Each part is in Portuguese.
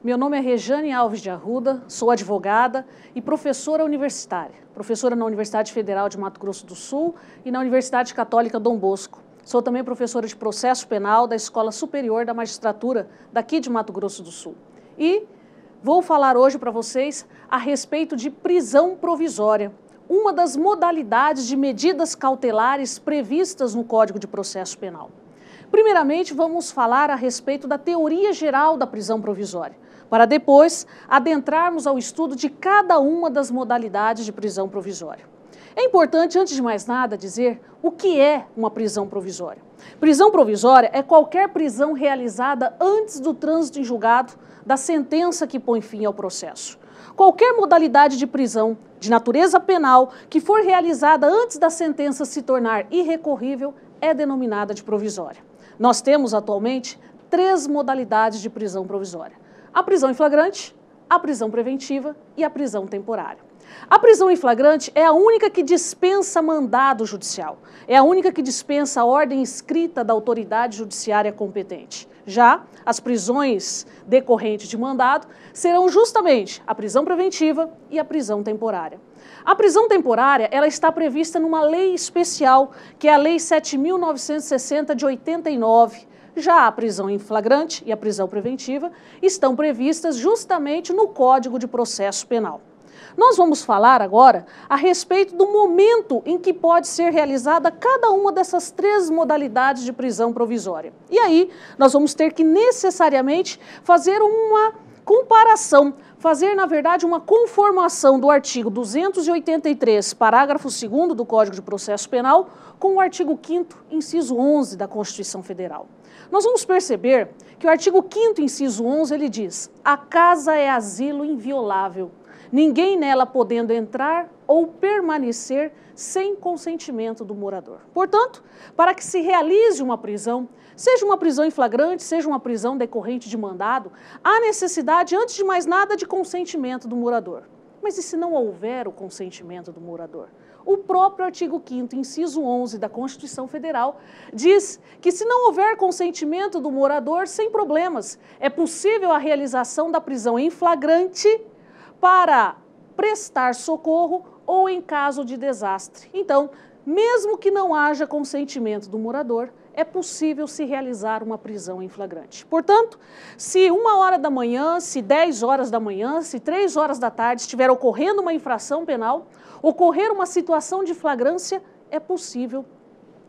Meu nome é Rejane Alves de Arruda, sou advogada e professora universitária. Professora na Universidade Federal de Mato Grosso do Sul e na Universidade Católica Dom Bosco. Sou também professora de processo penal da Escola Superior da Magistratura daqui de Mato Grosso do Sul. E vou falar hoje para vocês a respeito de prisão provisória, uma das modalidades de medidas cautelares previstas no Código de Processo Penal. Primeiramente, vamos falar a respeito da teoria geral da prisão provisória, para depois adentrarmos ao estudo de cada uma das modalidades de prisão provisória. É importante, antes de mais nada, dizer o que é uma prisão provisória. Prisão provisória é qualquer prisão realizada antes do trânsito em julgado da sentença que põe fim ao processo. Qualquer modalidade de prisão de natureza penal que for realizada antes da sentença se tornar irrecorrível é denominada de provisória. Nós temos atualmente 3 modalidades de prisão provisória: a prisão em flagrante, a prisão preventiva e a prisão temporária. A prisão em flagrante é a única que dispensa mandado judicial, é a única que dispensa a ordem escrita da autoridade judiciária competente. Já as prisões decorrentes de mandado serão justamente a prisão preventiva e a prisão temporária. A prisão temporária, ela está prevista numa lei especial, que é a Lei 7.960 de 89. Já a prisão em flagrante e a prisão preventiva estão previstas justamente no Código de Processo Penal. Nós vamos falar agora a respeito do momento em que pode ser realizada cada uma dessas 3 modalidades de prisão provisória. E aí, nós vamos ter que necessariamente fazer uma comparação, fazer, na verdade, uma conformação do artigo 283, parágrafo 2º do Código de Processo Penal, com o artigo 5º, inciso 11 da Constituição Federal. Nós vamos perceber que o artigo 5º, inciso 11, ele diz: a casa é asilo inviolável, ninguém nela podendo entrar ou permanecer sem consentimento do morador. Portanto, para que se realize uma prisão, seja uma prisão em flagrante, seja uma prisão decorrente de mandado, há necessidade, antes de mais nada, de consentimento do morador. Mas e se não houver o consentimento do morador? O próprio artigo 5º, inciso 11 da Constituição Federal, diz que se não houver consentimento do morador, sem problemas, é possível a realização da prisão em flagrante para prestar socorro ou em caso de desastre. Então, mesmo que não haja consentimento do morador, é possível se realizar uma prisão em flagrante. Portanto, se 1h da manhã, se 10 horas da manhã, se 3 horas da tarde estiver ocorrendo uma infração penal, ocorrer uma situação de flagrância, é possível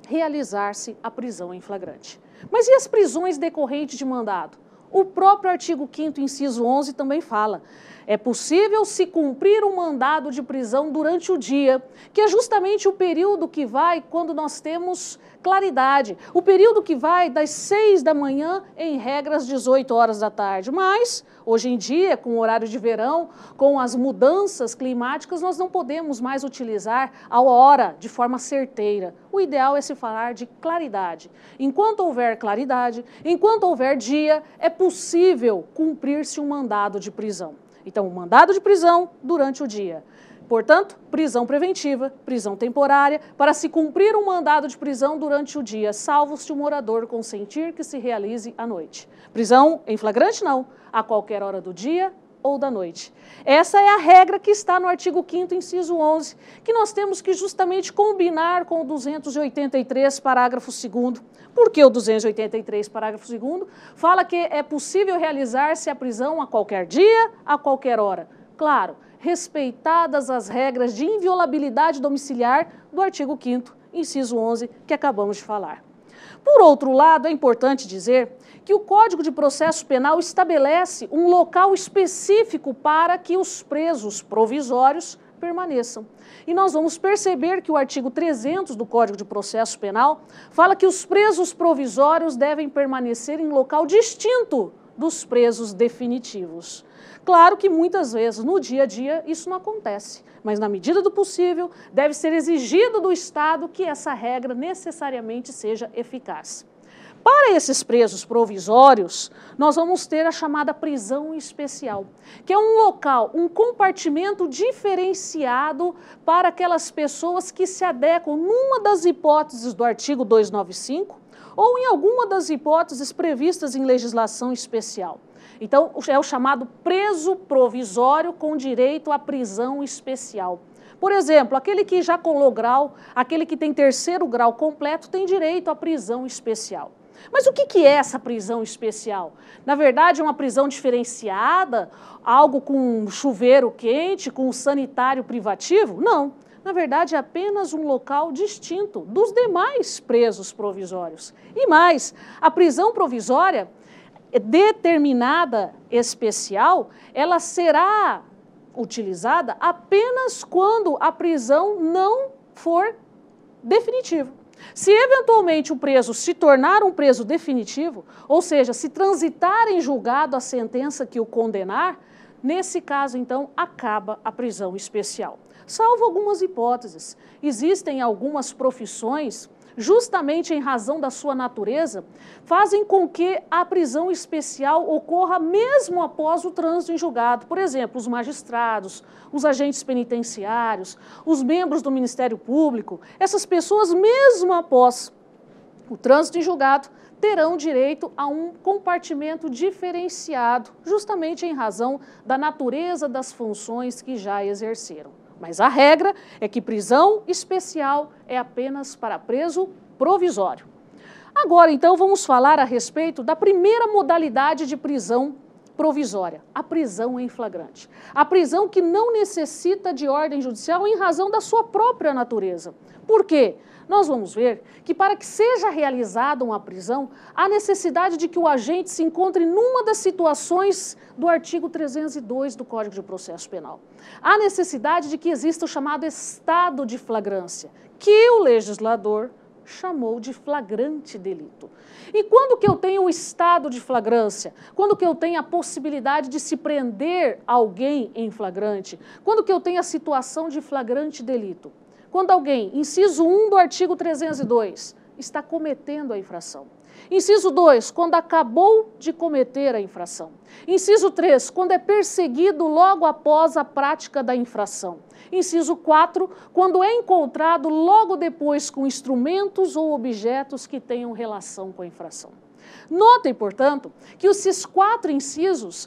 realizar-se a prisão em flagrante. Mas e as prisões decorrentes de mandado? O próprio artigo 5º, inciso 11, também fala: é possível se cumprir um mandado de prisão durante o dia, que é justamente o período que vai quando nós temos claridade, o período que vai das 6 da manhã, em regra, às 18 horas da tarde. Mas, hoje em dia, com o horário de verão, com as mudanças climáticas, nós não podemos mais utilizar a hora de forma certeira. O ideal é se falar de claridade. Enquanto houver claridade, enquanto houver dia, é possível cumprir-se um mandado de prisão. Então, o mandado de prisão durante o dia. Portanto, prisão preventiva, prisão temporária, para se cumprir um mandado de prisão durante o dia, salvo se o morador consentir que se realize à noite. Prisão em flagrante não, a qualquer hora do dia ou da noite. Essa é a regra que está no artigo 5º, inciso 11, que nós temos que justamente combinar com o 283, parágrafo 2º. Por que o 283, parágrafo 2º? Fala que é possível realizar-se a prisão a qualquer dia, a qualquer hora. Claro, respeitadas as regras de inviolabilidade domiciliar do artigo 5º, inciso 11, que acabamos de falar. Por outro lado, é importante dizer que o Código de Processo Penal estabelece um local específico para que os presos provisórios permaneçam. E nós vamos perceber que o artigo 300 do Código de Processo Penal fala que os presos provisórios devem permanecer em local distinto dos presos definitivos. Claro que muitas vezes, no dia a dia, isso não acontece, mas na medida do possível, deve ser exigido do Estado que essa regra necessariamente seja eficaz. Para esses presos provisórios, nós vamos ter a chamada prisão especial, que é um local, um compartimento diferenciado para aquelas pessoas que se adequam numa das hipóteses do artigo 295 ou em alguma das hipóteses previstas em legislação especial. Então, é o chamado preso provisório com direito à prisão especial. Por exemplo, aquele que já colou grau, aquele que tem 3º grau completo, tem direito à prisão especial. Mas o que é essa prisão especial? Na verdade, é uma prisão diferenciada, algo com chuveiro quente, com sanitário privativo? Não. Na verdade, é apenas um local distinto dos demais presos provisórios. E mais, a prisão provisória determinada especial, ela será utilizada apenas quando a prisão não for definitiva. Se eventualmente o preso se tornar um preso definitivo, ou seja, se transitar em julgado a sentença que o condenar, nesse caso, então, acaba a prisão especial. Salvo algumas hipóteses. Existem algumas profissões, justamente em razão da sua natureza, fazem com que a prisão especial ocorra mesmo após o trânsito em julgado. Por exemplo, os magistrados, os agentes penitenciários, os membros do Ministério Público, essas pessoas, mesmo após o trânsito em julgado, terão direito a um compartimento diferenciado, justamente em razão da natureza das funções que já exerceram. Mas a regra é que prisão especial é apenas para preso provisório. Agora, então, vamos falar a respeito da primeira modalidade de prisão provisória, a prisão em flagrante. A prisão que não necessita de ordem judicial em razão da sua própria natureza. Por quê? Nós vamos ver que para que seja realizada uma prisão, há necessidade de que o agente se encontre numa das situações do artigo 302 do Código de Processo Penal. Há necessidade de que exista o chamado estado de flagrância, que o legislador chamou de flagrante delito. E quando que eu tenho o estado de flagrância? Quando que eu tenho a possibilidade de se prender alguém em flagrante? Quando que eu tenho a situação de flagrante delito? Quando alguém, inciso 1 do artigo 302, está cometendo a infração. Inciso 2, quando acabou de cometer a infração. Inciso 3, quando é perseguido logo após a prática da infração. Inciso 4, quando é encontrado logo depois com instrumentos ou objetos que tenham relação com a infração. Notem, portanto, que esses 4 incisos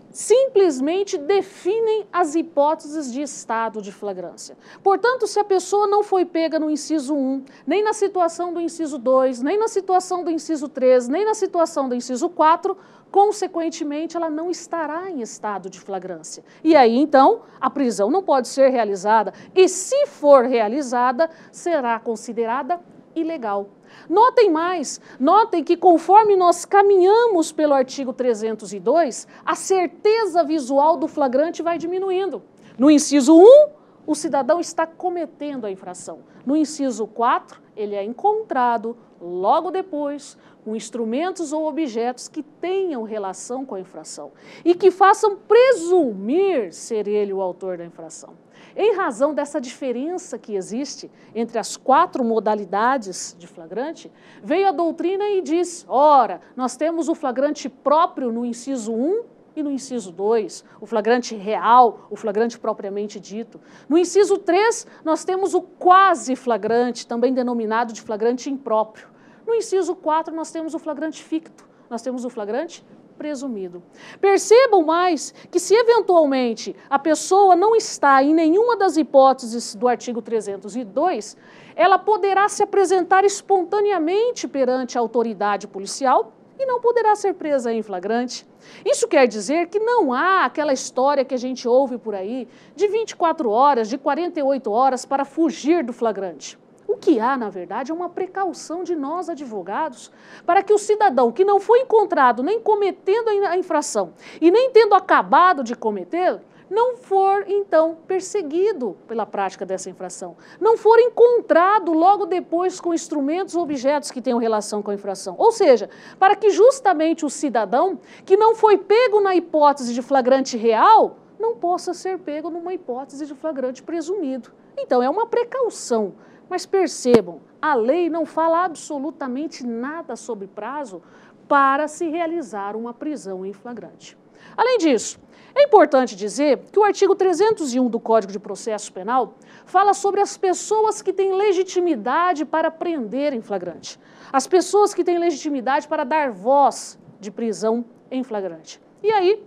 simplesmente definem as hipóteses de estado de flagrância. Portanto, se a pessoa não foi pega no inciso 1, nem na situação do inciso 2, nem na situação do inciso 3, nem na situação do inciso 4, consequentemente, ela não estará em estado de flagrância. E aí, então, a prisão não pode ser realizada e, se for realizada, será considerada ilegal. Notem mais, notem que conforme nós caminhamos pelo artigo 302, a certeza visual do flagrante vai diminuindo. No inciso 1, o cidadão está cometendo a infração. No inciso 4, ele é encontrado logo depois com instrumentos ou objetos que tenham relação com a infração e que façam presumir ser ele o autor da infração. Em razão dessa diferença que existe entre as 4 modalidades de flagrante, veio a doutrina e diz, ora, nós temos o flagrante próprio no inciso 1 e no inciso 2, o flagrante real, o flagrante propriamente dito. No inciso 3, nós temos o quase flagrante, também denominado de flagrante impróprio. No inciso 4, nós temos o flagrante ficto, nós temos o flagrante presumido. Percebam mais que se eventualmente a pessoa não está em nenhuma das hipóteses do artigo 302, ela poderá se apresentar espontaneamente perante a autoridade policial e não poderá ser presa em flagrante. Isso quer dizer que não há aquela história que a gente ouve por aí de 24 horas, de 48 horas para fugir do flagrante. O que há, na verdade, é uma precaução de nós, advogados, para que o cidadão que não foi encontrado nem cometendo a infração e nem tendo acabado de cometer, não for, então, perseguido pela prática dessa infração, não for encontrado logo depois com instrumentos ou objetos que tenham relação com a infração. Ou seja, para que justamente o cidadão que não foi pego na hipótese de flagrante real, não possa ser pego numa hipótese de flagrante presumido. Então, é uma precaução. Mas percebam, a lei não fala absolutamente nada sobre prazo para se realizar uma prisão em flagrante. Além disso, é importante dizer que o artigo 301 do Código de Processo Penal fala sobre as pessoas que têm legitimidade para prender em flagrante, as pessoas que têm legitimidade para dar voz de prisão em flagrante. E aí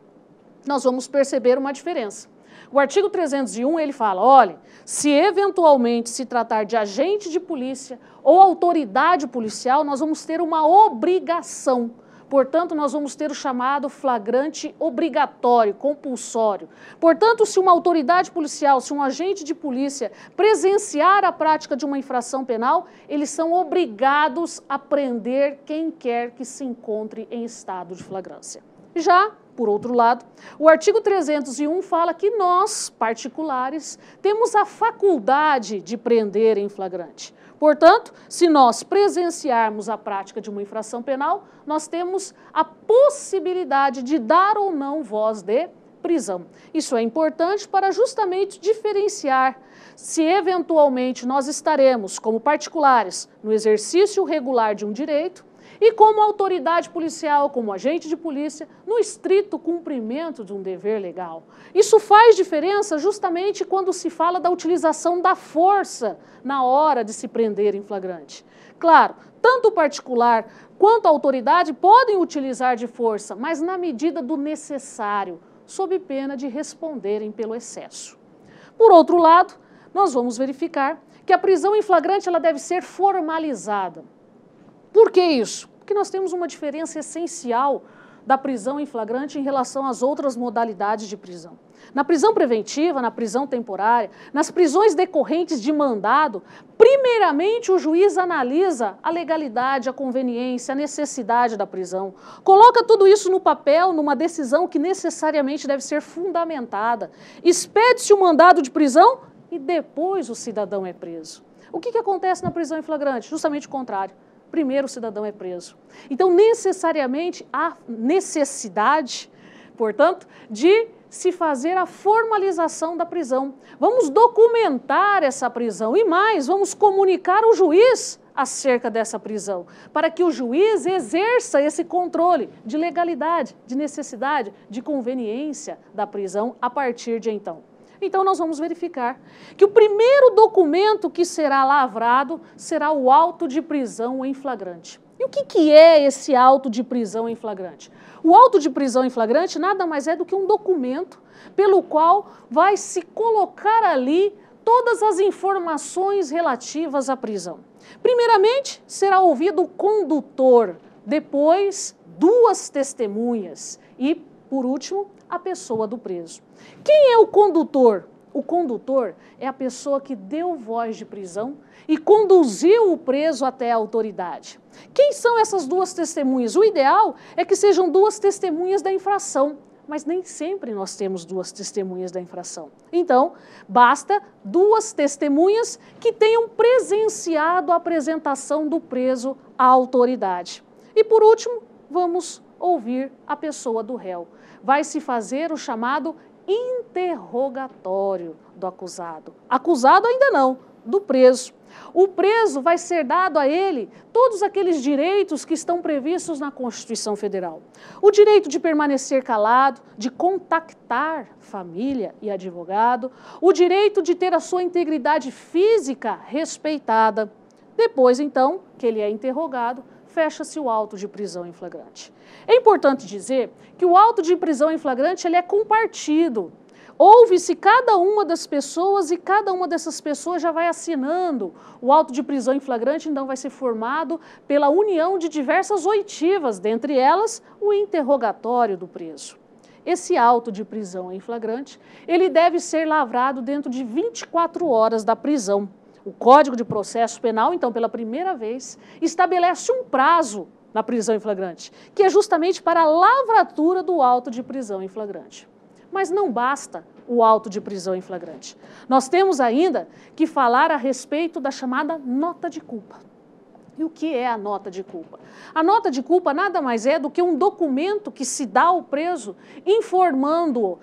nós vamos perceber uma diferença. O artigo 301, ele fala, olha, se eventualmente se tratar de agente de polícia ou autoridade policial, nós vamos ter uma obrigação. Portanto, nós vamos ter o chamado flagrante obrigatório, compulsório. Portanto, se uma autoridade policial, se um agente de polícia presenciar a prática de uma infração penal, eles são obrigados a prender quem quer que se encontre em estado de flagrância. Já, por outro lado, o artigo 301 fala que nós, particulares, temos a faculdade de prender em flagrante. Portanto, se nós presenciarmos a prática de uma infração penal, nós temos a possibilidade de dar ou não voz de prisão. Isso é importante para justamente diferenciar se eventualmente nós estaremos, como particulares, no exercício regular de um direito, e como autoridade policial, como agente de polícia, no estrito cumprimento de um dever legal. Isso faz diferença justamente quando se fala da utilização da força na hora de se prender em flagrante. Claro, tanto o particular quanto a autoridade podem utilizar de força, mas na medida do necessário, sob pena de responderem pelo excesso. Por outro lado, nós vamos verificar que a prisão em flagrante ela deve ser formalizada. Por que isso? Porque nós temos uma diferença essencial da prisão em flagrante em relação às outras modalidades de prisão. Na prisão preventiva, na prisão temporária, nas prisões decorrentes de mandado, primeiramente o juiz analisa a legalidade, a conveniência, a necessidade da prisão. Coloca tudo isso no papel, numa decisão que necessariamente deve ser fundamentada. Expede-se o mandado de prisão e depois o cidadão é preso. O que acontece na prisão em flagrante? Justamente o contrário. Primeiro o cidadão é preso. Então, necessariamente, há necessidade, portanto, de se fazer a formalização da prisão. Vamos documentar essa prisão e mais, vamos comunicar ao juiz acerca dessa prisão, para que o juiz exerça esse controle de legalidade, de necessidade, de conveniência da prisão a partir de então. Então, nós vamos verificar que o primeiro documento que será lavrado será o auto de prisão em flagrante. E o que é esse auto de prisão em flagrante? O auto de prisão em flagrante nada mais é do que um documento pelo qual vai se colocar ali todas as informações relativas à prisão. Primeiramente, será ouvido o condutor, depois duas testemunhas e, por último, a pessoa do preso. Quem é o condutor? O condutor é a pessoa que deu voz de prisão e conduziu o preso até a autoridade. Quem são essas duas testemunhas? O ideal é que sejam duas testemunhas da infração, mas nem sempre nós temos duas testemunhas da infração. Então, basta duas testemunhas que tenham presenciado a apresentação do preso à autoridade. E por último, vamos ouvir a pessoa do réu. Vai se fazer o chamado interrogatório do acusado. Acusado ainda não, do preso. O preso vai ser dado a ele todos aqueles direitos que estão previstos na Constituição Federal. O direito de permanecer calado, de contactar família e advogado, o direito de ter a sua integridade física respeitada. Depois, então, que ele é interrogado, fecha-se o auto de prisão em flagrante. É importante dizer que o auto de prisão em flagrante ele é compartido. Ouve-se cada uma das pessoas e cada uma dessas pessoas já vai assinando. O auto de prisão em flagrante, então, vai ser formado pela união de diversas oitivas, dentre elas o interrogatório do preso. Esse auto de prisão em flagrante, ele deve ser lavrado dentro de 24 horas da prisão. O Código de Processo Penal, então, pela primeira vez, estabelece um prazo na prisão em flagrante, que é justamente para a lavratura do auto de prisão em flagrante. Mas não basta o auto de prisão em flagrante. Nós temos ainda que falar a respeito da chamada nota de culpa. E o que é a nota de culpa? A nota de culpa nada mais é do que um documento que se dá ao preso informando-o